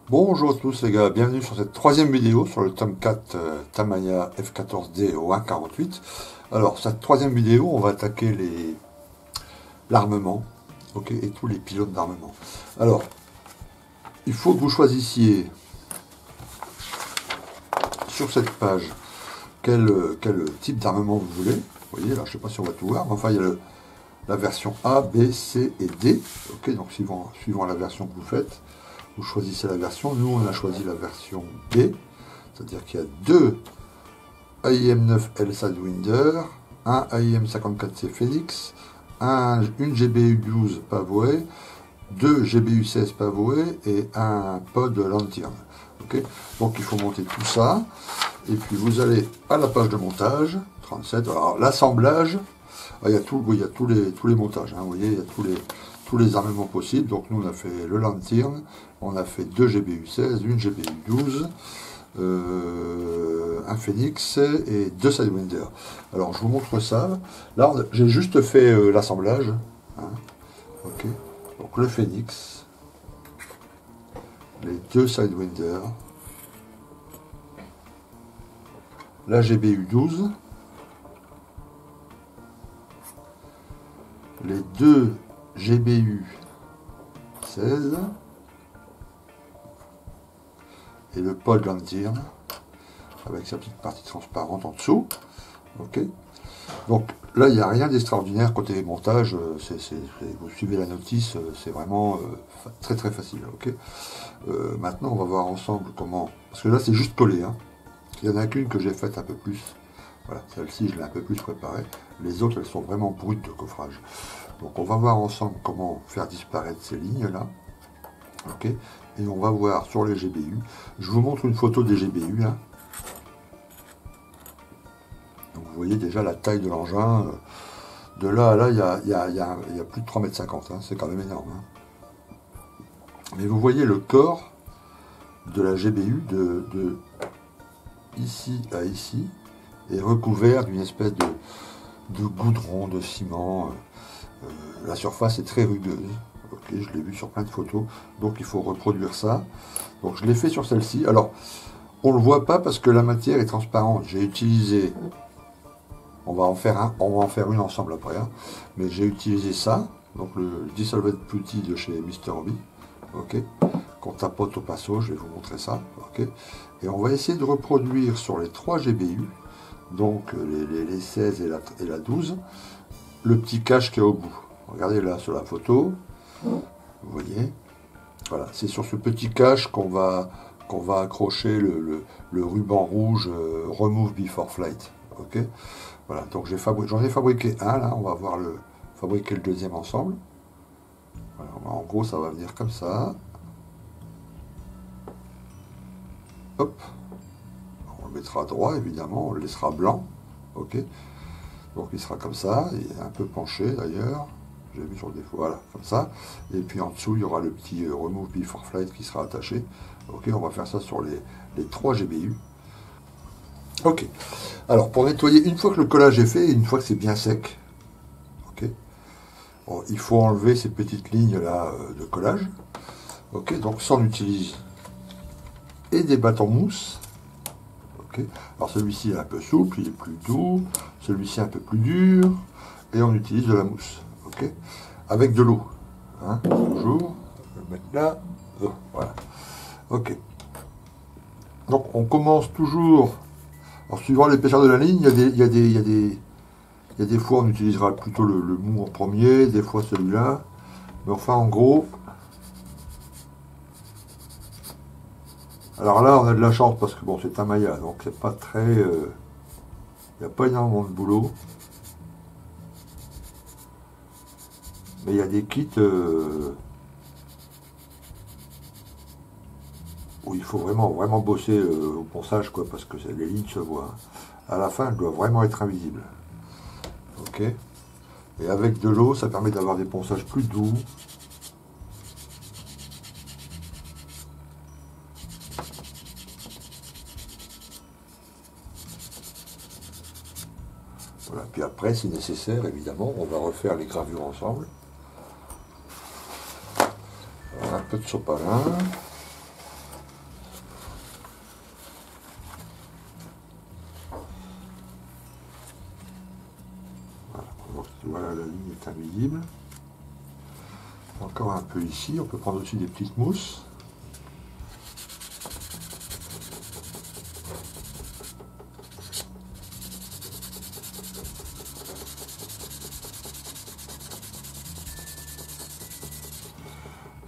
Bonjour à tous les gars, bienvenue sur cette troisième vidéo sur le tome 4 Tamiya F14D au 1.48. Alors cette troisième vidéo, on va attaquer l'armement, ok, et tous les pilotes d'armement. Alors, il faut que vous choisissiez sur cette page quel type d'armement vous voulez. Vous voyez, là je sais pas si on va tout voir, mais enfin il y a la version A, B, C et D. Ok, donc suivant la version que vous faites, vous choisissez la version. Nous, on a choisi la version B, c'est-à-dire qu'il y a deux AIM-9L Sidewinder, un AIM-54C Phoenix, une GBU-12 pavouée, deux GBU-16 pavoués et un pod lanterne. Okay, donc il faut monter tout ça, et puis vous allez à la page de montage, 37, alors l'assemblage, il y a tous les montages, hein, vous voyez, il y a tous les armements possibles. Donc nous on a fait le lanterne, on a fait deux GBU-16, une GBU-12, un Phoenix et deux Sidewinder. Alors je vous montre ça. Là j'ai juste fait l'assemblage. Hein, ok. Donc le Phoenix, les deux Sidewinder, la GBU-12, les deux GBU-16 et le pod lanterne avec sa petite partie transparente en dessous. Ok. Donc là, il n'y a rien d'extraordinaire côté montage. Vous suivez la notice, c'est vraiment très très facile. Ok. Maintenant, on va voir ensemble comment. Parce que là, c'est juste collé. Hein. Il y en a qu'une que j'ai faite un peu plus. Voilà, celle-ci, je l'ai un peu plus préparée. Les autres, elles sont vraiment brutes de coffrage. Donc, on va voir ensemble comment faire disparaître ces lignes-là. Ok. Et on va voir sur les GBU. Je vous montre une photo des GBU. Là. Donc, vous voyez déjà la taille de l'engin. De là à là, il y a plus de 3,50 m. Hein. C'est quand même énorme. Hein. Mais vous voyez le corps de la GBU de ici à ici est recouvert d'une espèce de goudron, de ciment. La surface est très rugueuse. Okay, je l'ai vu sur plein de photos. Donc il faut reproduire ça. Donc je l'ai fait sur celle-ci. Alors, on ne le voit pas parce que la matière est transparente. J'ai utilisé... On va en faire une ensemble après. Hein, mais j'ai utilisé ça. Donc le Dissolved Putty de chez Mr. Hobby. Ok, qu'on tapote au pinceau, je vais vous montrer ça. Ok, et on va essayer de reproduire sur les 3 GBU, donc les 16 et la 12, le petit cache qui est au bout. Regardez là sur la photo, vous voyez, voilà, c'est sur ce petit cache qu'on va accrocher le ruban rouge Remove Before Flight. Ok, voilà, donc j'en ai fabriqué un là, on va fabriquer le deuxième ensemble. Voilà, en gros, ça va venir comme ça. Hop. On le mettra droit, évidemment. On le laissera blanc. Ok. Donc, il sera comme ça. Il est un peu penché, d'ailleurs. J'ai vu sur des fois. Voilà, comme ça. Et puis, en dessous, il y aura le petit Remove Before Flight qui sera attaché. Ok, on va faire ça sur les 3 GBU. Ok. Alors, pour nettoyer, une fois que le collage est fait, une fois que c'est bien sec, ok. Bon, il faut enlever ces petites lignes là de collage. Ok, donc ça on utilise et des bâtons mousse. Ok, alors celui-ci est un peu souple, il est plus doux. Celui-ci un peu plus dur. Et on utilise de la mousse. Ok, avec de l'eau. Hein, toujours. Je vais le mettre là. Oh, voilà. Ok. Donc on commence toujours. En suivant l'épaisseur de la ligne, il y a des fois on utilisera plutôt le mou en premier, des fois celui-là. Mais enfin en gros. Alors là on a de la chance parce que bon c'est Tamiya, donc c'est pas très. Il n'y a pas énormément de boulot. Mais il y a des kits où il faut vraiment bosser au ponçage quoi, parce que les lignes se voient. À la fin elles doivent vraiment être invisibles. Ok. Et avec de l'eau, ça permet d'avoir des ponçages plus doux. Voilà. Puis après, si nécessaire, évidemment, on va refaire les gravures ensemble. Alors, un peu de sopalin. visible. Encore un peu ici, on peut prendre aussi des petites mousses.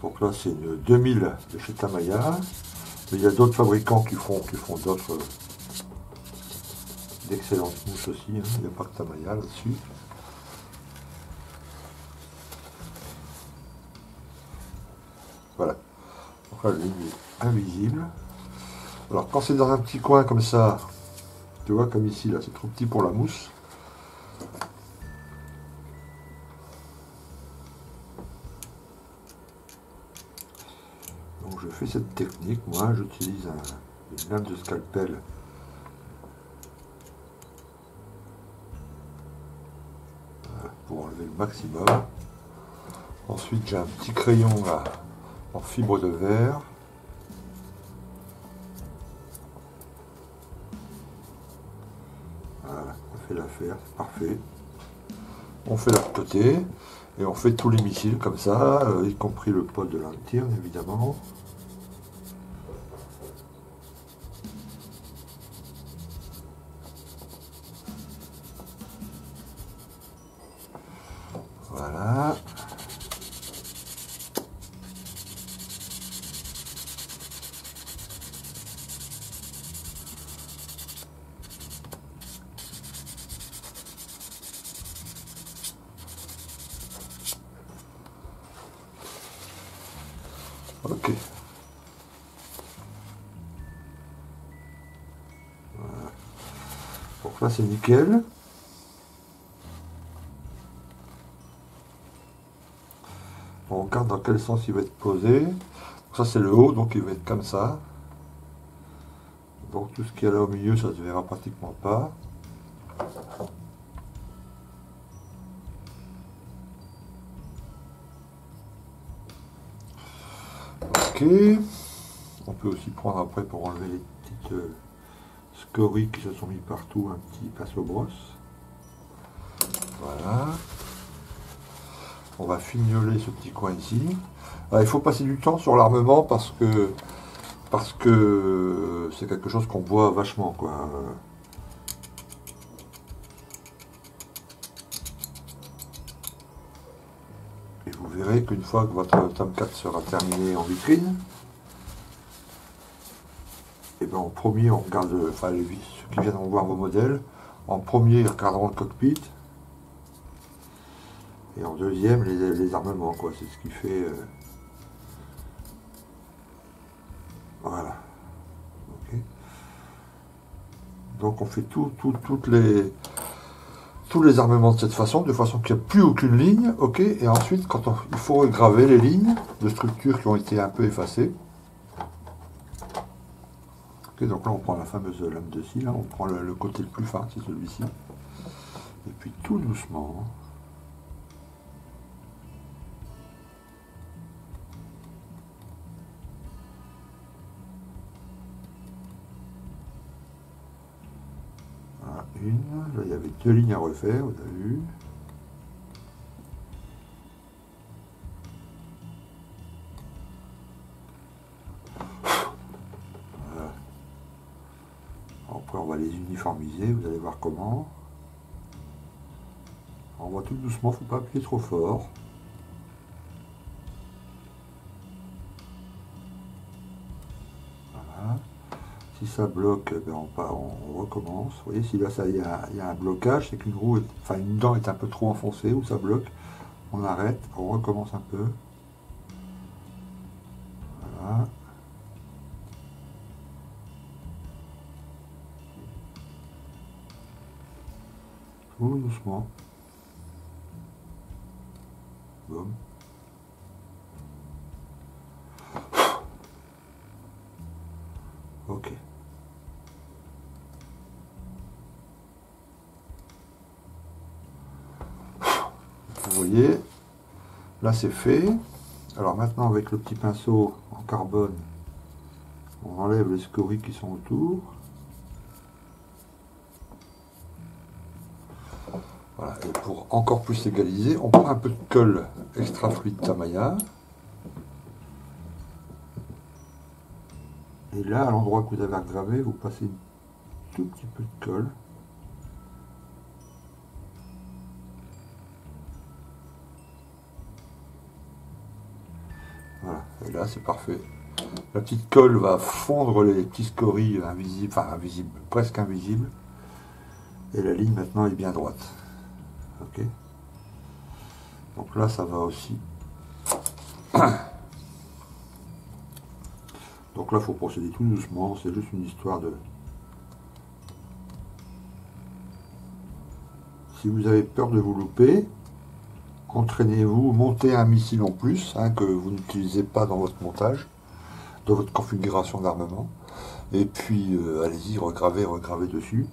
Donc là c'est une 2000 de chez Tamiya, mais il y a d'autres fabricants qui font d'autres d'excellentes mousses aussi, hein. Il n'y a pas que Tamiya là-dessus. Voilà, donc là la ligne est invisible. Alors quand c'est dans un petit coin comme ça, tu vois comme ici là, c'est trop petit pour la mousse. Donc je fais cette technique, moi j'utilise une lame de scalpel pour enlever le maximum. Ensuite j'ai un petit crayon là en fibre de verre. Voilà, on fait l'affaire, c'est parfait. On fait l'autre côté et on fait tous les missiles comme ça, y compris le pot de lentille évidemment. Voilà. Ok. Voilà. Donc là c'est nickel. On regarde dans quel sens il va être posé. Ça c'est le haut, donc il va être comme ça. Donc tout ce qu'il y a là au milieu, ça se verra pratiquement pas. Ok. On peut aussi prendre après pour enlever les petites scories qui se sont mis partout, un petit pinceau-brosse. Voilà. On va fignoler ce petit coin ici. Alors, il faut passer du temps sur l'armement parce que c'est quelque chose qu'on voit vachement, quoi. Et vous verrez qu'une fois que votre tome 4 sera terminé en vitrine, et ben en premier on regarde, enfin ceux qui viendront voir vos modèles, en premier ils regarderont le cockpit, et en deuxième les armements, quoi. C'est ce qui fait voilà. Okay. Donc on fait tous les armements de cette façon qu'il n'y a plus aucune ligne, ok. Et ensuite il faut regraver les lignes de structures qui ont été un peu effacées. Okay, donc là on prend la fameuse lame de scie, là on prend le côté le plus fin, c'est celui-ci. Et puis tout doucement. Voilà, là il y avait 2 lignes à refaire, vous avez vu. Voilà. Après on va les uniformiser, vous allez voir comment. On va tout doucement, faut pas appuyer trop fort. Voilà. Si ça bloque, ben on recommence. Vous voyez, si là il y a un blocage, c'est qu'une roue, une dent est un peu trop enfoncée ou ça bloque. On arrête, on recommence un peu. Voilà. Tout doucement. Boum. Ok. Vous voyez, là c'est fait. Alors maintenant avec le petit pinceau en carbone, on enlève les scories qui sont autour. Voilà. Et pour encore plus égaliser, on prend un peu de colle extra fluide Tamiya. Et là, à l'endroit que vous avez gravé, vous passez un tout petit peu de colle. Voilà, et là c'est parfait. La petite colle va fondre les petits scories invisibles, enfin invisibles, presque invisibles. Et la ligne maintenant est bien droite. Ok. Donc là ça va aussi. Donc là il faut procéder tout doucement, c'est juste une histoire de... Si vous avez peur de vous louper, entraînez-vous, montez un missile en plus, hein, que vous n'utilisez pas dans votre montage, dans votre configuration d'armement. Et puis allez-y, regravez dessus.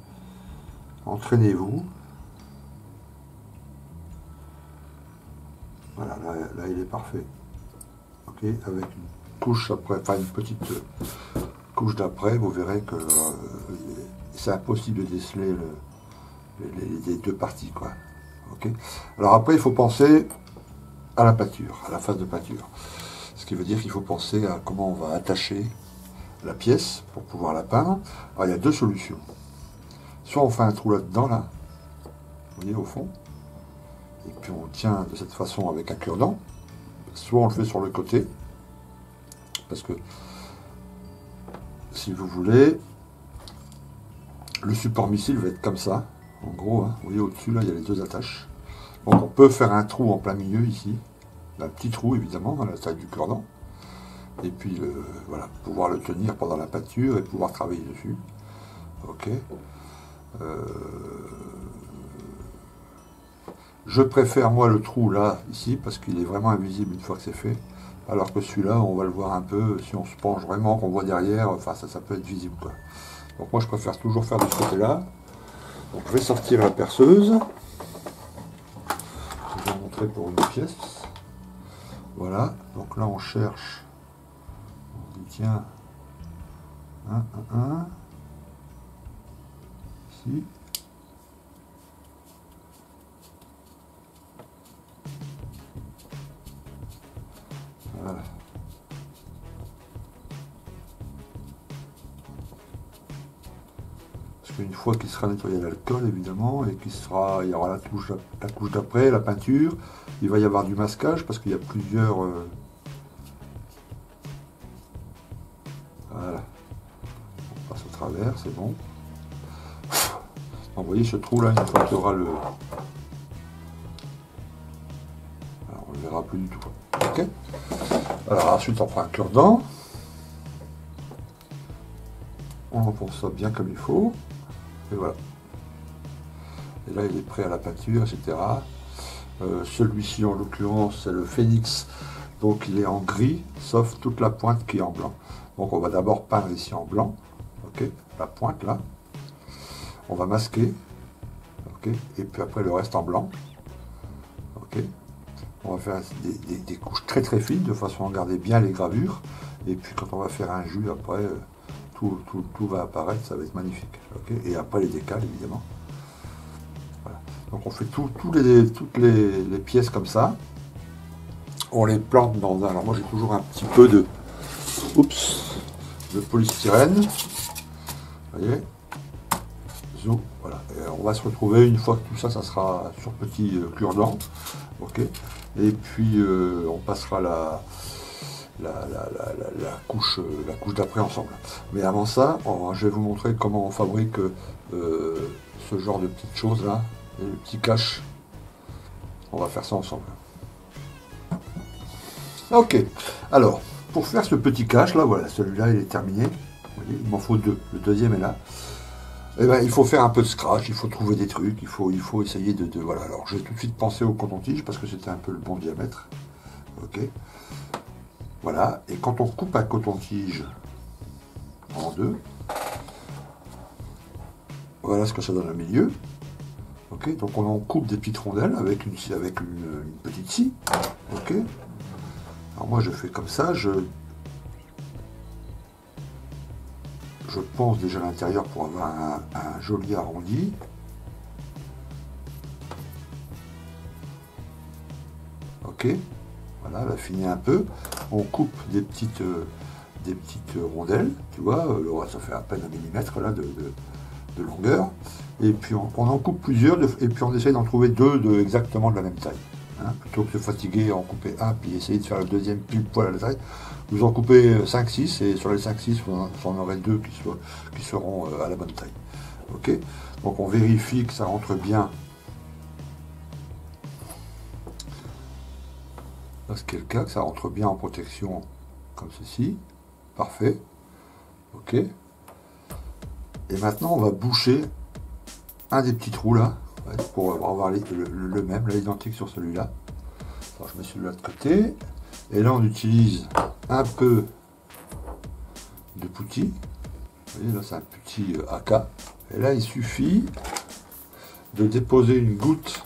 Entraînez-vous. Voilà, là il est parfait. Ok, avec une couche après, enfin une petite couche d'après, vous verrez que c'est impossible de déceler les deux parties, quoi. Ok. Alors après, il faut penser à la pâture, à la phase de pâture. Ce qui veut dire qu'il faut penser à comment on va attacher la pièce pour pouvoir la peindre. Alors il y a deux solutions. Soit on fait un trou là-dedans, là, vous voyez, au fond, et puis on tient de cette façon avec un cure-dent. Soit on le fait sur le côté, parce que si vous voulez, le support missile va être comme ça, en gros, hein. Vous voyez au-dessus, là, il y a les deux attaches. Donc on peut faire un trou en plein milieu ici, un petit trou évidemment, à la taille du cure-dent, et puis voilà, pouvoir le tenir pendant la pâture et pouvoir travailler dessus. Ok. Je préfère moi le trou là, ici, parce qu'il est vraiment invisible une fois que c'est fait. Alors que celui-là, on va le voir un peu, si on se penche vraiment, qu'on voit derrière, enfin ça peut être visible, quoi. Donc moi je préfère toujours faire de ce côté-là. Donc je vais sortir la perceuse. Je vais vous montrer pour une pièce. Voilà, donc là on cherche. On dit tiens, 1, 1, 1. Ici. Voilà. Parce qu'une fois qu'il sera nettoyé l'alcool, évidemment, et il y aura la couche d'après, la peinture, il va y avoir du masquage parce qu'il y a plusieurs... Voilà. On passe au travers, c'est bon. Donc, vous voyez ce trou là, une fois qu'il y aura le... Alors, on ne le verra plus du tout. Ok. Alors ensuite on prend un cure-dent. On enfonce ça bien comme il faut. Et voilà. Et là il est prêt à la peinture, etc. Celui-ci en l'occurrence c'est le Phoenix. Donc il est en gris, sauf toute la pointe qui est en blanc. Donc on va d'abord peindre ici en blanc. Ok, la pointe là. On va masquer. Ok, et puis après le reste en blanc. Ok. On va faire des couches très très fines de façon à garder bien les gravures. Et puis quand on va faire un jus après, tout va apparaître, ça va être magnifique. Okay, et après les décals évidemment. Voilà. Donc on fait toutes les pièces comme ça. On les plante dans un... Alors moi j'ai toujours un petit peu de polystyrène. Vous voyez, zoom, voilà. Et on va se retrouver une fois que tout ça, ça sera sur petit cure-dent. Ok. Et puis on passera la couche d'après ensemble. Mais avant ça, je vais vous montrer comment on fabrique ce genre de petites choses là, les petits caches. On va faire ça ensemble. Ok, alors pour faire ce petit cache là, voilà, celui-là il est terminé. Vous voyez, il m'en faut deux. Le deuxième est là. Eh ben, il faut faire un peu de scratch, il faut trouver des trucs, il faut essayer de voilà. Alors j'ai tout de suite pensé au coton-tige parce que c'était un peu le bon diamètre. Ok. Voilà. Et quand on coupe un coton-tige en deux, voilà ce que ça donne au milieu. Ok. Donc on en coupe des petites rondelles avec une petite scie. Ok. Alors moi je fais comme ça, je pense déjà à l'intérieur pour avoir un joli arrondi. ok, voilà, elle a fini un peu. On coupe des petites rondelles, tu vois, ça fait à peine 1 millimètre là de longueur. Et puis on en coupe plusieurs, et puis on essaye d'en trouver deux exactement de la même taille. Hein, plutôt que de se fatiguer à en couper un, puis essayer de faire le deuxième pile poil à la taille. Vous en coupez 5-6, et sur les 5-6, vous en aurez deux qui seront à la bonne taille. Ok, donc on vérifie que ça rentre bien. Là, ce qui est le cas, que ça rentre bien en protection comme ceci. Parfait. Ok. Et maintenant, on va boucher un des petits trous là, pour avoir le même, l'identique sur celui-là. Alors, je mets celui-là de côté. Et là, on utilise un peu de putty. Vous voyez, là, c'est un petit AK. Et là, il suffit de déposer une goutte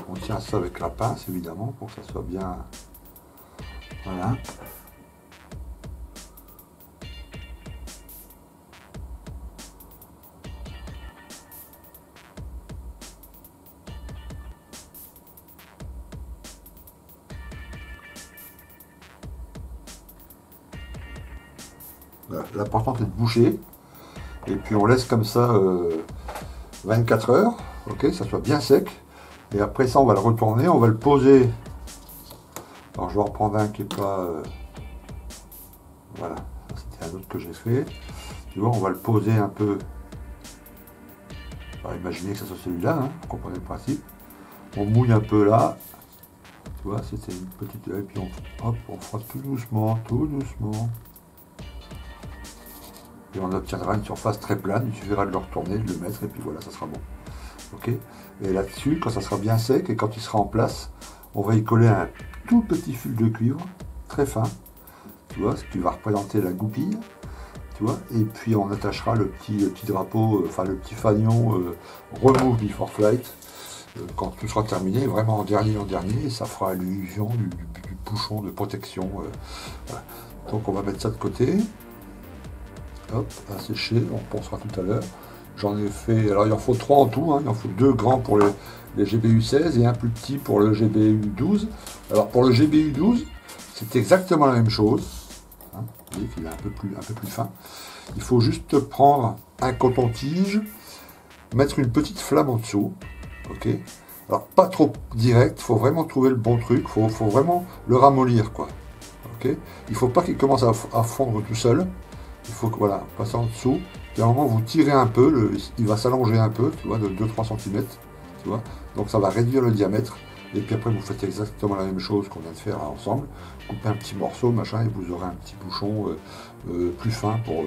on tient ça avec la pince évidemment pour que ça soit bien, voilà. Voilà. L'important c'est de boucher et puis on laisse comme ça 24 heures, ok, ça soit bien sec. Et après ça, on va le retourner, on va le poser. Alors, je vais en prendre un qui n'est pas... voilà, c'était un autre que j'ai fait. Tu vois, on va le poser un peu. Alors, imaginez que ça soit celui-là, hein, vous comprenez le principe. On mouille un peu là. Tu vois, c'était une petite... Et puis, on fera tout doucement, tout doucement. Et on obtiendra une surface très plane. Il suffira de le retourner, de le mettre, et puis voilà, ça sera bon. Ok. Et là-dessus, quand ça sera bien sec et quand il sera en place, on va y coller un tout petit fil de cuivre, très fin, tu vois, ce qui va représenter la goupille, tu vois, et puis on attachera le petit drapeau, enfin le petit fanion Remove Before Flight, quand tout sera terminé, vraiment en dernier, et ça fera l'illusion du bouchon de protection. Voilà. Donc on va mettre ça de côté, hop, à sécher, on pensera tout à l'heure. J'en ai fait, alors il en faut 3 en tout, hein, il en faut 2 grands pour les GBU 16 et un plus petit pour le GBU 12. Alors pour le GBU 12, c'est exactement la même chose. Hein, vous voyez qu'il est un peu plus fin. Il faut juste prendre un coton-tige, mettre une petite flamme en dessous. Ok. Alors pas trop direct, il faut vraiment trouver le bon truc, il faut vraiment le ramollir, quoi. Ok. Il ne faut pas qu'il commence à fondre tout seul. Il faut que, voilà, passer en dessous. Et à un moment, vous tirez un peu, il va s'allonger un peu, tu vois, de 2-3 cm, tu vois. Donc ça va réduire le diamètre. Et puis après, vous faites exactement la même chose qu'on vient de faire là, ensemble. Coupez un petit morceau, machin, et vous aurez un petit bouchon plus fin pour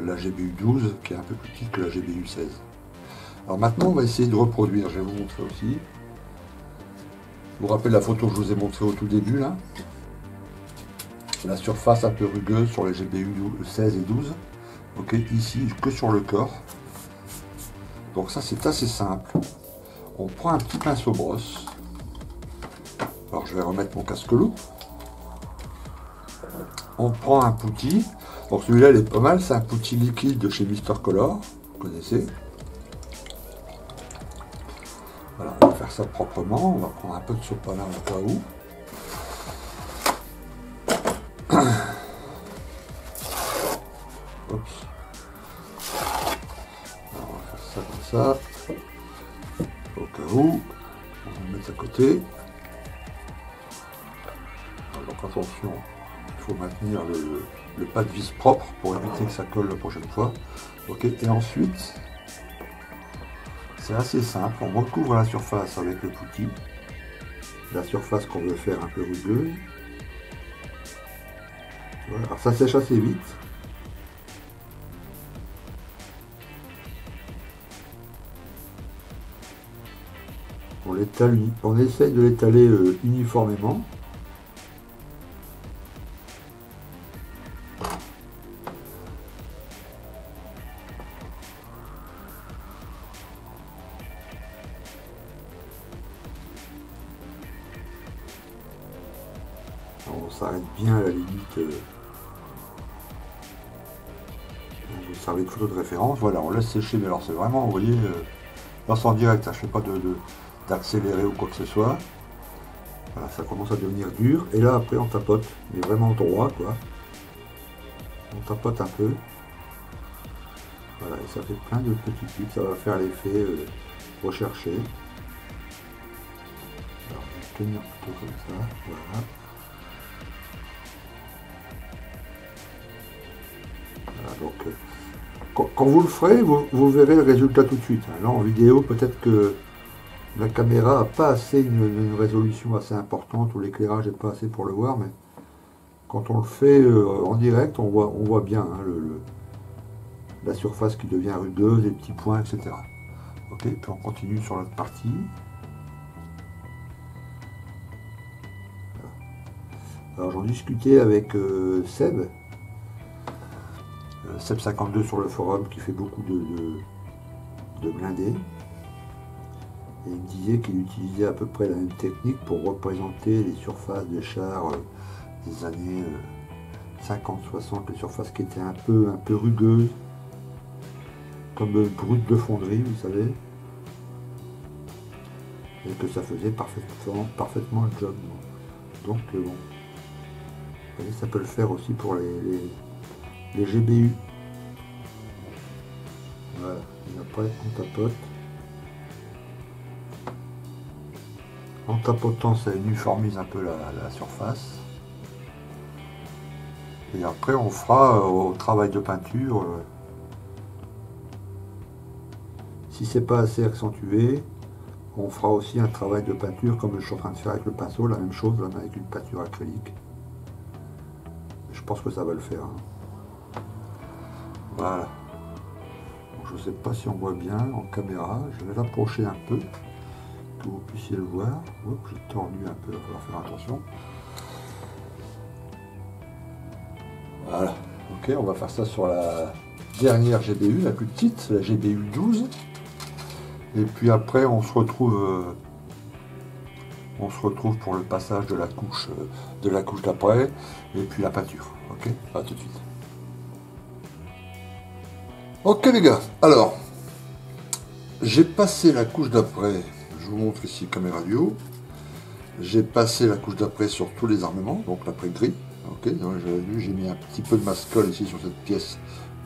la GBU 12, qui est un peu plus petite que la GBU 16. Alors maintenant, on va essayer de reproduire. Je vais vous montrer aussi. Je vous rappelle la photo que je vous ai montrée au tout début, là. La surface un peu rugueuse sur les GBU 16 et 12. Ok, ici que sur le corps. Donc ça c'est assez simple. On prend un petit pinceau brosse. Alors je vais remettre mon casque loup. On prend un putty. Donc celui-là il est pas mal, c'est un putty liquide de chez Mister Color. Vous connaissez. Voilà, on va faire ça proprement. On va prendre un peu de sopalin au cas où. Ça, au cas où, on va le mettre à côté. Donc attention, il faut maintenir le pas de vis propre pour éviter que ça colle la prochaine fois. Ok, et ensuite, c'est assez simple, on recouvre la surface avec le putty, la surface qu'on veut faire un peu rugueuse. Voilà. Alors ça sèche assez vite. On essaye de l'étaler uniformément. On s'arrête bien à la limite servait de photo de référence. Voilà, on laisse sécher, mais alors c'est vraiment, vous voyez, là c'est en direct, hein, je ne fais pas d'accélérer ou quoi que ce soit. Voilà, ça commence à devenir dur, et là après on tapote, mais vraiment droit, quoi. On tapote un peu. Voilà, et ça fait plein de petits tubes, ça va faire l'effet recherché. Alors, je vais tenir plutôt comme ça, voilà. Voilà, donc, quand vous le ferez, vous verrez le résultat tout de suite. Là, en vidéo, peut-être que la caméra n'a pas assez une résolution assez importante, ou l'éclairage n'est pas assez pour le voir, mais quand on le fait en direct, on voit bien hein, la surface qui devient rugueuse, les petits points, etc. Ok, puis on continue sur l'autre partie. Voilà. Alors j'en discutais avec Seb, Seb52 sur le forum, qui fait beaucoup de blindés. Et il me disait qu'il utilisait à peu près la même technique pour représenter les surfaces de chars des années 50-60, les surfaces qui étaient un peu rugueuses, comme brut de fonderie, vous savez, et que ça faisait parfaitement le job. Donc bon, vous voyez, ça peut le faire aussi pour les GBU. Voilà, et après on tapote. En tapotant, ça uniformise un peu la surface. Et après on fera au travail de peinture. Si c'est pas assez accentué, on fera aussi un travail de peinture comme je suis en train de faire avec le pinceau, la même chose, là, mais avec une peinture acrylique. Je pense que ça va le faire. Hein. Voilà. Donc, je ne sais pas si on voit bien en caméra, je vais l'approcher un peu, que vous puissiez le voir. J'ai tordu un peu, il va falloir faire attention. Voilà. Ok, on va faire ça sur la dernière GBU, la plus petite, la GBU 12. Et puis après, on se retrouve pour le passage de la couche d'après, et puis la peinture. Ok, à tout de suite. Ok les gars, alors, j'ai passé la couche d'après, je vous montre ici caméra du haut, j'ai passé la couche d'après sur tous les armements, donc l'après gris. Ok, j'avais vu, j'ai mis un petit peu de mascole ici sur cette pièce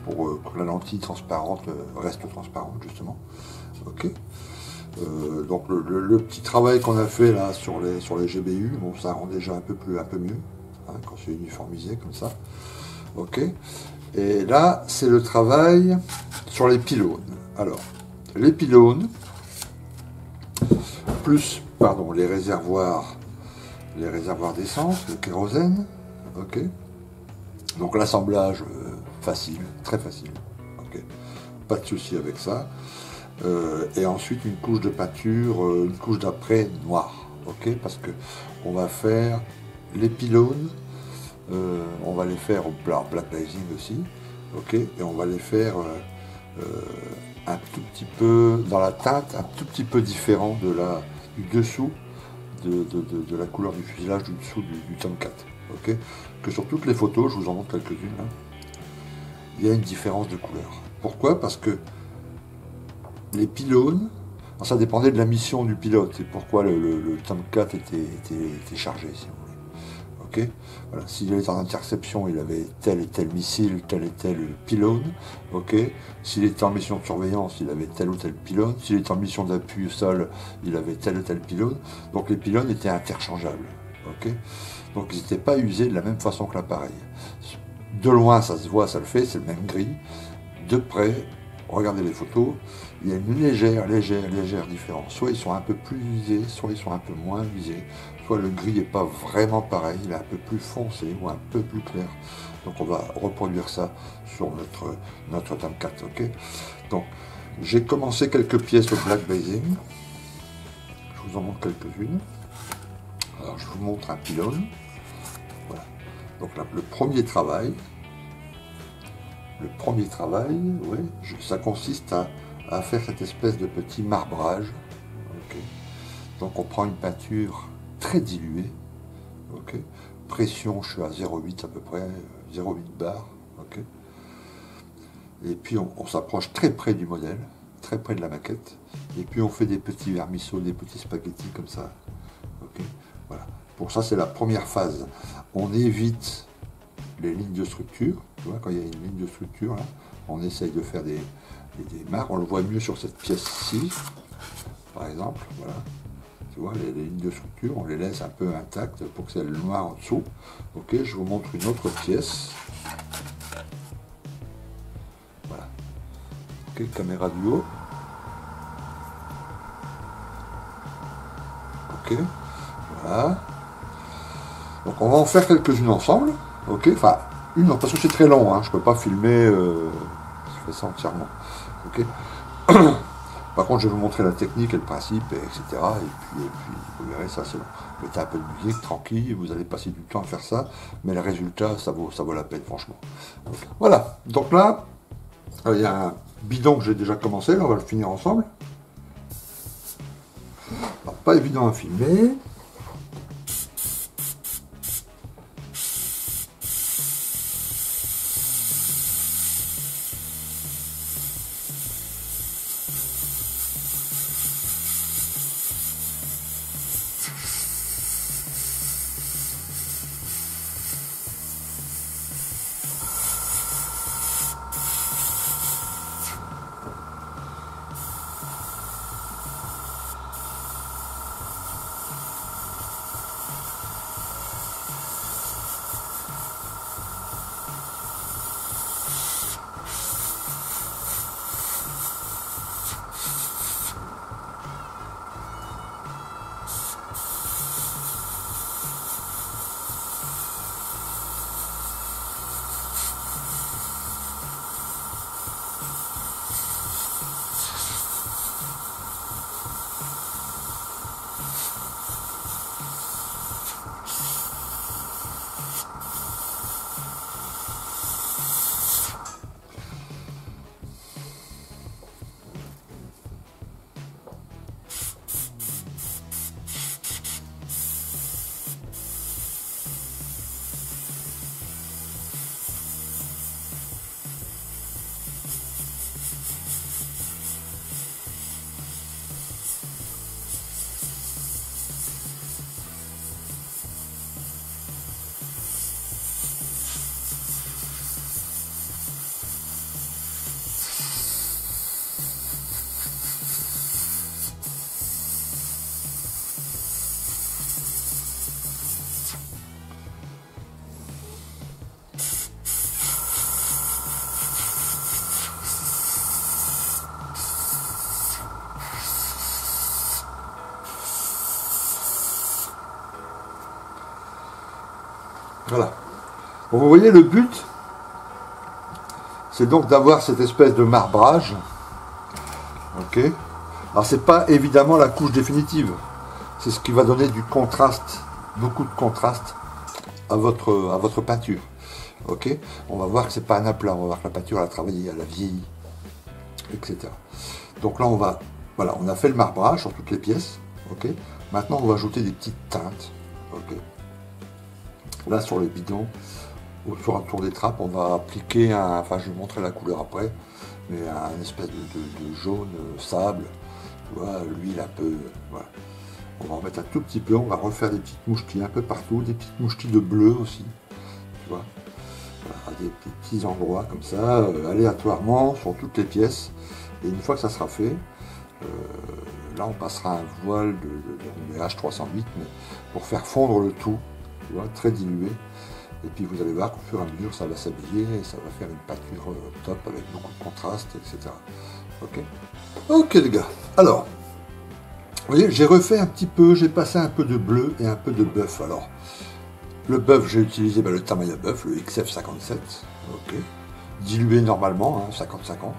pour que la lentille transparente reste transparente justement. Ok. Donc le petit travail qu'on a fait là sur les GBU, bon ça rend déjà un peu mieux, hein, quand c'est uniformisé comme ça. Ok. Et là c'est le travail sur les pylônes. Alors les pylônes plus les réservoirs d'essence, le kérosène. Ok. Donc l'assemblage facile, très facile. Ok. Pas de souci avec ça. Et ensuite une couche de peinture, une couche d'après noire, ok, parce que on va faire les pylônes, on va les faire au black glazing aussi, ok, et on va les faire un tout petit peu dans la teinte, un tout petit peu différent du dessous de la couleur du fuselage du dessous du Tomcat, ok, que sur toutes les photos, je vous en montre quelques-unes, hein, il y a une différence de couleur. Pourquoi? Parce que les pylônes, ça dépendait de la mission du pilote, c'est pourquoi le Tomcat était chargé, si vous voulez. Ok, voilà. S'il était en interception, il avait tel et tel missile, tel et tel pylône. Ok, s'il était en mission de surveillance, il avait tel ou tel pylône. S'il était en mission d'appui au sol, il avait tel ou tel pylône. Donc les pylônes étaient interchangeables. Ok, donc ils n'étaient pas usés de la même façon que l'appareil. De loin, ça se voit, ça le fait, c'est le même gris. De près, regardez les photos, il y a une légère différence. Soit ils sont un peu plus usés, soit ils sont un peu moins usés, soit le gris n'est pas vraiment pareil, il est un peu plus foncé ou un peu plus clair. Donc on va reproduire ça sur notre Tomcat, ok. Donc j'ai commencé quelques pièces au black glazing. Je vous en montre quelques-unes. Alors je vous montre un pylône. Voilà. Donc là, le premier travail, ouais, ça consiste à faire cette espèce de petit marbrage. Okay. Donc on prend une peinture très diluée. Okay. Pression, je suis à 0,8 à peu près, 0,8 bar. Okay. Et puis on s'approche très près du modèle, très près de la maquette. Et puis on fait des petits vermisseaux, des petits spaghettis comme ça. Okay, voilà. Pour ça, c'est la première phase. On évite les lignes de structure. Tu vois, quand il y a une ligne de structure, là, on essaye de faire des marques. On le voit mieux sur cette pièce-ci, par exemple. Voilà. Tu vois, les lignes de structure, on les laisse un peu intactes pour que c'est le noir en dessous. Ok, je vous montre une autre pièce. Voilà. Ok, caméra du haut. Ok, voilà. Donc on va en faire quelques-unes ensemble. Ok, enfin, une, parce que c'est très long, hein, je ne peux pas filmer, je fais ça entièrement. Ok. Par contre, je vais vous montrer la technique et le principe, etc. Et puis vous verrez, ça c'est long. Mettez un peu de musique, tranquille, vous allez passer du temps à faire ça, mais le résultat, ça vaut la peine, franchement. Donc, voilà, donc là, il y a un bidon que j'ai déjà commencé, là on va le finir ensemble. Alors, pas évident à filmer. Voilà. Bon, vous voyez, le but, c'est donc d'avoir cette espèce de marbrage. Ok. Alors, c'est pas évidemment la couche définitive. C'est ce qui va donner du contraste, beaucoup de contraste à votre peinture. Ok. On va voir que c'est pas un aplat. On va voir que la peinture, elle a travaillé, elle a vieilli, etc. Donc là, voilà, on a fait le marbrage sur toutes les pièces. Ok. Maintenant, on va ajouter des petites teintes. Ok. Là, sur le bidon, sur un tour des trappes, on va appliquer enfin, je vais vous montrer la couleur après, mais un espèce de jaune sable, tu vois, l'huile un peu, voilà. On va en mettre un tout petit peu, on va refaire des petites mouchetilles un peu partout, des petites mouchetilles de bleu aussi, tu vois, voilà, des petits endroits comme ça, aléatoirement sur toutes les pièces. Et une fois que ça sera fait, là on passera un voile de H308, mais pour faire fondre le tout, tu vois, très dilué. Et puis vous allez voir qu'au fur et à mesure ça va s'habiller et ça va faire une peinture top avec beaucoup de contraste, etc. Ok. Ok les gars. Alors, vous voyez, j'ai refait un petit peu, j'ai passé un peu de bleu et un peu de bœuf. Alors, le bœuf, j'ai utilisé le Tamiya bœuf, le XF57, ok, dilué normalement, hein, 50-50.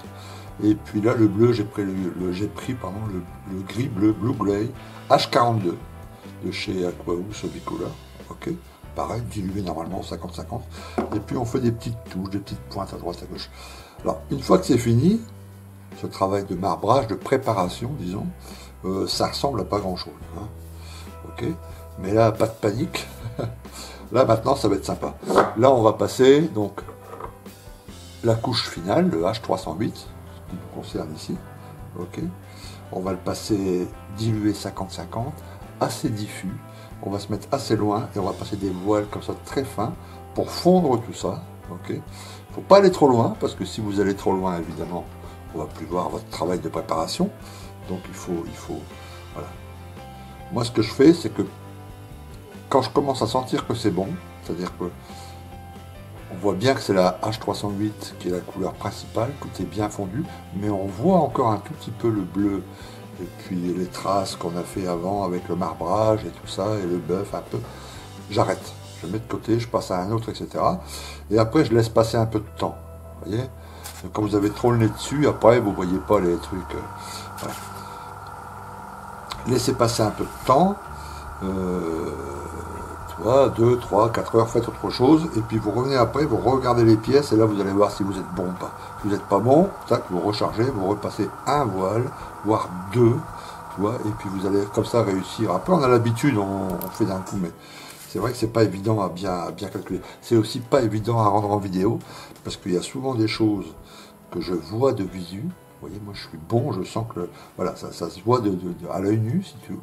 Et puis là, le bleu, j'ai pris le gris bleu, Blue Grey, H42 de chez Aquaous Bicolor, ok. Pareil, dilué normalement 50-50. Et puis on fait des petites touches, des petites pointes à droite, à gauche. Alors, une fois que c'est fini, ce travail de marbrage, de préparation, disons, ça ressemble à pas grand-chose. Hein. Ok. Mais là, pas de panique. Là, maintenant, ça va être sympa. Là, on va passer, donc, la couche finale, le H308, qui nous concerne ici. Ok. On va le passer dilué 50-50, assez diffus. On va se mettre assez loin et on va passer des voiles comme ça très fins pour fondre tout ça. Ok. Faut pas aller trop loin parce que si vous allez trop loin, évidemment, on va plus voir votre travail de préparation. Donc il faut, voilà. Moi, ce que je fais, c'est que quand je commence à sentir que c'est bon, c'est-à-dire que on voit bien que c'est la H308 qui est la couleur principale, tout est bien fondu, mais on voit encore un tout petit peu le bleu, et puis les traces qu'on a fait avant avec le marbrage et tout ça, et le bœuf un peu. J'arrête, je mets de côté, je passe à un autre, etc. Et après, je laisse passer un peu de temps, vous voyez. Donc, quand vous avez trop le nez dessus, après, vous ne voyez pas les trucs. Voilà. Laissez passer un peu de temps. 2, 3, 4 heures, faites autre chose, et puis vous revenez après, vous regardez les pièces, et là vous allez voir si vous êtes bon ou pas. Si vous n'êtes pas bon, tac, vous rechargez, vous repassez un voile, voire deux, tu vois, et puis vous allez comme ça réussir. Après on a l'habitude, on fait d'un coup, mais c'est vrai que c'est pas évident à bien calculer. C'est aussi pas évident à rendre en vidéo, parce qu'il y a souvent des choses que je vois de visu. Vous voyez, moi je suis bon, je sens que voilà, ça se voit à l'œil nu, si tu veux.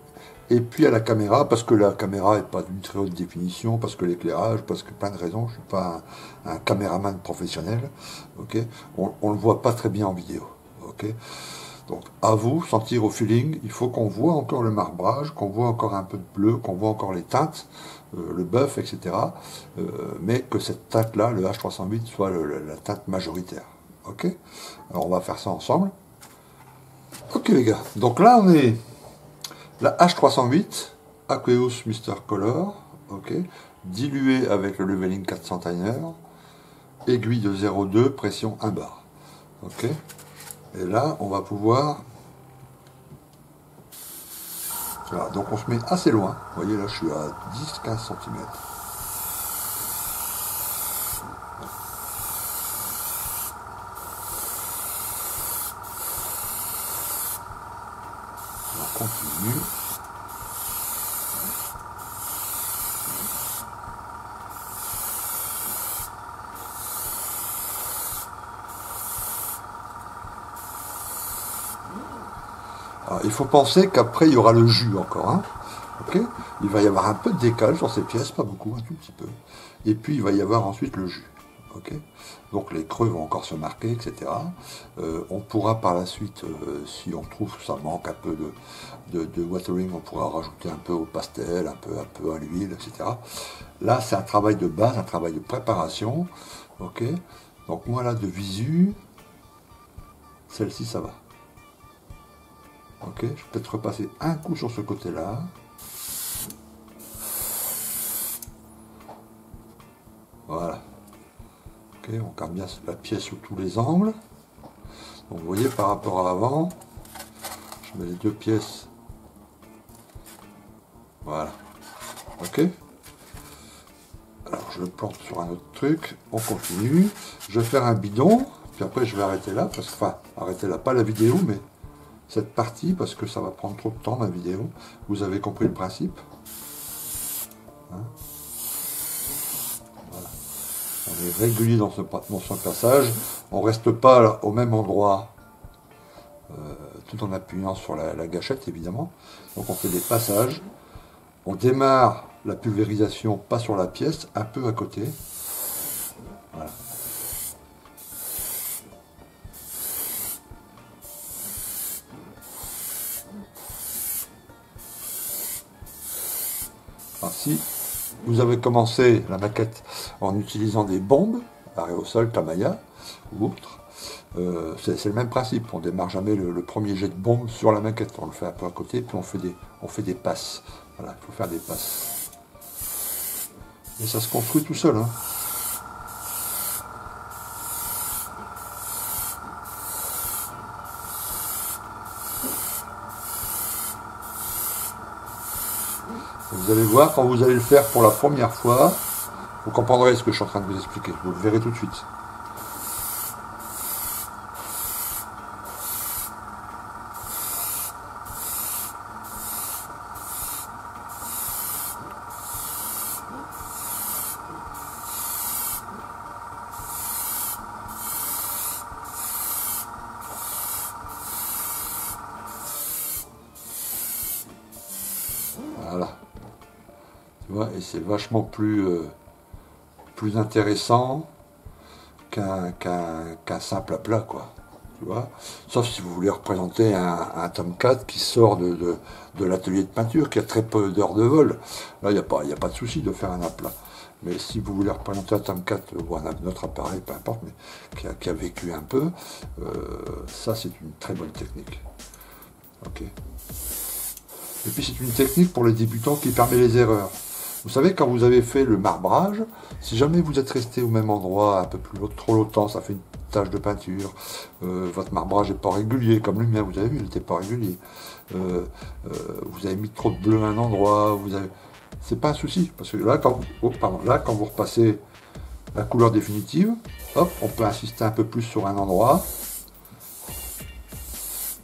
Et puis à la caméra, parce que la caméra n'est pas d'une très haute définition, parce que l'éclairage, parce que plein de raisons, je ne suis pas un caméraman professionnel, ok, on ne le voit pas très bien en vidéo. Ok. Donc à vous, sentir au feeling, il faut qu'on voit encore le marbrage, qu'on voit encore un peu de bleu, qu'on voit encore les teintes, le bœuf, etc. Mais que cette teinte-là, le H308, soit la teinte majoritaire. Ok. Alors on va faire ça ensemble. Ok les gars, donc là on est la H308 Aqueous Mister Color, ok, dilué avec le Leveling 400 Timer, aiguille de 0,2, pression 1 bar. Ok. Et là on va pouvoir. Voilà, donc on se met assez loin. Vous voyez là je suis à 10-15 cm. On continue. Alors, il faut penser qu'après il y aura le jus encore. Hein. Okay, il va y avoir un peu de décalage sur ces pièces, pas beaucoup, un tout petit peu. Et puis il va y avoir ensuite le jus. Okay, donc les creux vont encore se marquer, etc. On pourra par la suite, si on trouve que ça manque un peu de watering, on pourra rajouter un peu au pastel, un peu à l'huile, etc. Là, c'est un travail de base, un travail de préparation. Ok. Donc moi là, de visu, celle-ci, ça va. Ok. Je vais peut-être repasser un coup sur ce côté-là. Voilà. Ok, on garde bien la pièce sous tous les angles. Donc vous voyez par rapport à avant, je mets les deux pièces. Voilà. Ok. Alors je le plante sur un autre truc. On continue. Je vais faire un bidon. Puis après je vais arrêter là. Parce que, enfin, arrêter là, pas la vidéo, mais cette partie, parce que ça va prendre trop de temps ma vidéo. Vous avez compris le principe. Hein, voilà. On est régulier dans ce passage. On ne reste pas au même endroit tout en appuyant sur la gâchette évidemment. Donc on fait des passages. On démarre la pulvérisation pas sur la pièce, un peu à côté. Voilà. Ainsi, vous avez commencé la maquette en utilisant des bombes, aérosol, Tamiya ou autre. C'est le même principe, on ne démarre jamais le premier jet de bombe sur la maquette, on le fait un peu à côté, puis on fait des passes. Voilà, il faut faire des passes. Et ça se construit tout seul. Hein. Vous allez voir, quand vous allez le faire pour la première fois, vous comprendrez ce que je suis en train de vous expliquer. Vous le verrez tout de suite. vois, et c'est vachement plus intéressant qu'un simple aplat, quoi. Tu vois, sauf si vous voulez représenter un Tomcat qui sort de l'atelier de peinture, qui a très peu d'heures de vol. Là, il n'y a pas de souci de faire un aplat. Mais si vous voulez représenter un Tomcat ou un autre appareil, peu importe, mais qui a vécu un peu, ça c'est une très bonne technique. Ok. Et puis c'est une technique pour les débutants qui permet les erreurs. Vous savez, quand vous avez fait le marbrage, si jamais vous êtes resté au même endroit un peu trop longtemps, ça fait une tache de peinture, votre marbrage n'est pas régulier, comme le mien, vous avez vu, il n'était pas régulier. Vous avez mis trop de bleu à un endroit, c'est pas un souci, parce que là, quand vous repassez la couleur définitive, hop, on peut insister un peu plus sur un endroit,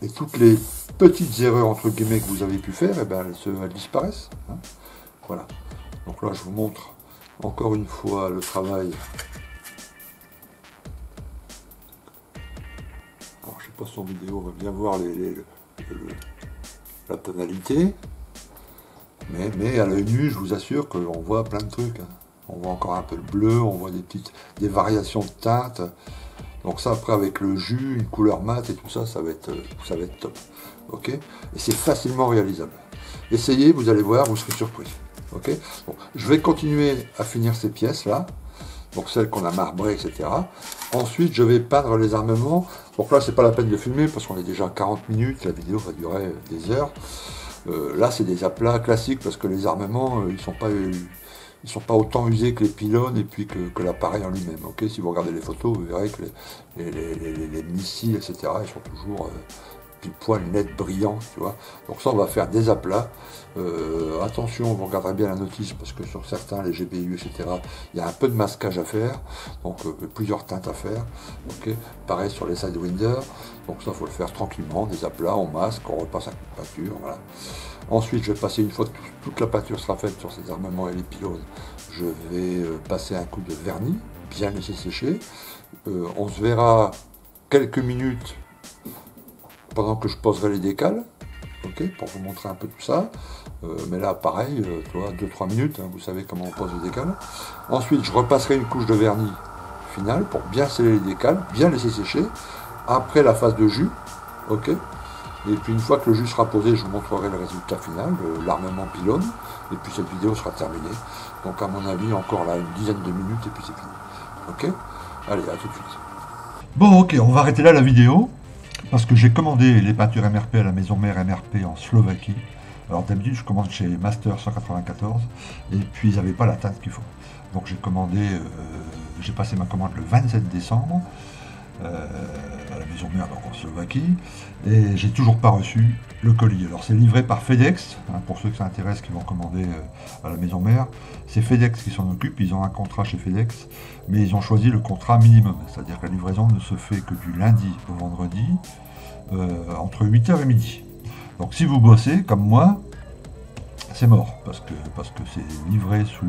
et toutes les petites erreurs, entre guillemets, que vous avez pu faire, eh ben, elles disparaissent. Hein. Voilà. Donc là, je vous montre encore une fois le travail. Alors, je ne sais pas si en vidéo, on va bien voir la tonalité. Mais à l'œil nu, je vous assure qu'on voit plein de trucs. Hein. On voit encore un peu le bleu, on voit des variations de teintes. Donc ça, après, avec le jus, une couleur mate et tout ça, ça va être top. Ok. Et c'est facilement réalisable. Essayez, vous allez voir, vous serez surpris. Ok. Bon, je vais continuer à finir ces pièces-là. Donc celles qu'on a marbrées, etc. Ensuite, je vais peindre les armements. Donc là, c'est pas la peine de filmer parce qu'on est déjà à 40 minutes. La vidéo va durer des heures. Là, c'est des aplats classiques parce que les armements, ils sont pas autant usés que les pylônes et puis que l'appareil en lui-même. Okay, si vous regardez les photos, vous verrez que les missiles, etc., ils sont toujours du poil net, brillant, tu vois. Donc ça, on va faire des aplats. Attention, vous regarderez bien la notice parce que sur certains, les GPU, etc., il y a un peu de masquage à faire, donc plusieurs teintes à faire. Okay, pareil sur les Sidewinder. Donc ça, il faut le faire tranquillement, des aplats, on masque, on repasse un coup de peinture, voilà. Ensuite, je vais passer, une fois que toute la peinture sera faite sur ces armements et les pylônes, je vais passer un coup de vernis, bien laisser sécher. On se verra quelques minutes pendant que je poserai les décals, okay, pour vous montrer un peu tout ça. Mais là, pareil, tu vois, 2-3 minutes, hein, vous savez comment on pose les décals. Ensuite, je repasserai une couche de vernis final pour bien sceller les décals, bien laisser sécher. Après la phase de jus, ok. Et puis une fois que le jus sera posé, je vous montrerai le résultat final, l'armement pylône, et puis cette vidéo sera terminée. Donc à mon avis, encore là, une dizaine de minutes, et puis c'est fini. Ok. Allez, à tout de suite. Bon, ok, on va arrêter là la vidéo, parce que j'ai commandé les peintures MRP à la maison mère MRP en Slovaquie. Alors d'habitude, je commande chez Master 194, et puis ils n'avaient pas la teinte qu'il faut. Donc j'ai commandé, j'ai passé ma commande le 27 décembre, à la maison mère, donc en Slovaquie, et j'ai toujours pas reçu le colis. Alors c'est livré par FedEx, hein, pour ceux que ça intéresse qui vont commander à la maison mère, c'est FedEx qui s'en occupe, ils ont un contrat chez FedEx, mais ils ont choisi le contrat minimum, c'est-à-dire que la livraison ne se fait que du lundi au vendredi, entre 8h et midi. Donc si vous bossez, comme moi, c'est mort, parce que c'est livré sous...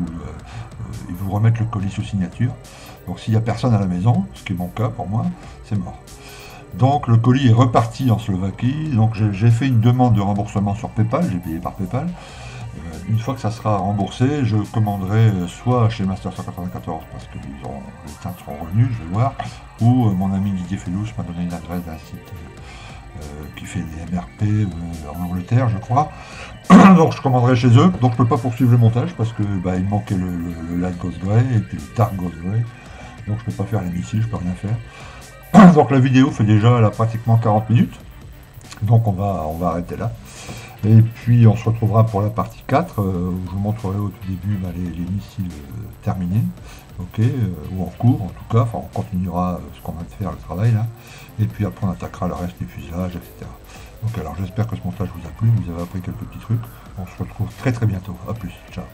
ils vous remettent le colis sous signature. Donc s'il n'y a personne à la maison, ce qui est mon cas pour moi, c'est mort. Donc le colis est reparti en Slovaquie. Donc j'ai fait une demande de remboursement sur PayPal, j'ai payé par PayPal. Une fois que ça sera remboursé, je commanderai soit chez Master 194, parce que les teintes seront revenues, je vais voir, ou mon ami Didier Fellous m'a donné une adresse d'un site qui fait des MRP en Angleterre, je crois. Donc je commanderai chez eux. Donc je peux pas poursuivre le montage parce que il me manquait le Light Ghost Grey et puis le Dark Ghost Grey. Donc je peux pas faire les missiles, je peux rien faire. Donc la vidéo fait déjà là, pratiquement 40 minutes. Donc on va arrêter là. Et puis on se retrouvera pour la partie 4, où je vous montrerai au tout début les missiles terminés, ok, ou en cours en tout cas, enfin on continuera ce qu'on vient de faire, le travail là, et puis après on attaquera le reste du fuselage, etc. Donc alors j'espère que ce montage vous a plu, vous avez appris quelques petits trucs, on se retrouve très très bientôt, à plus, ciao.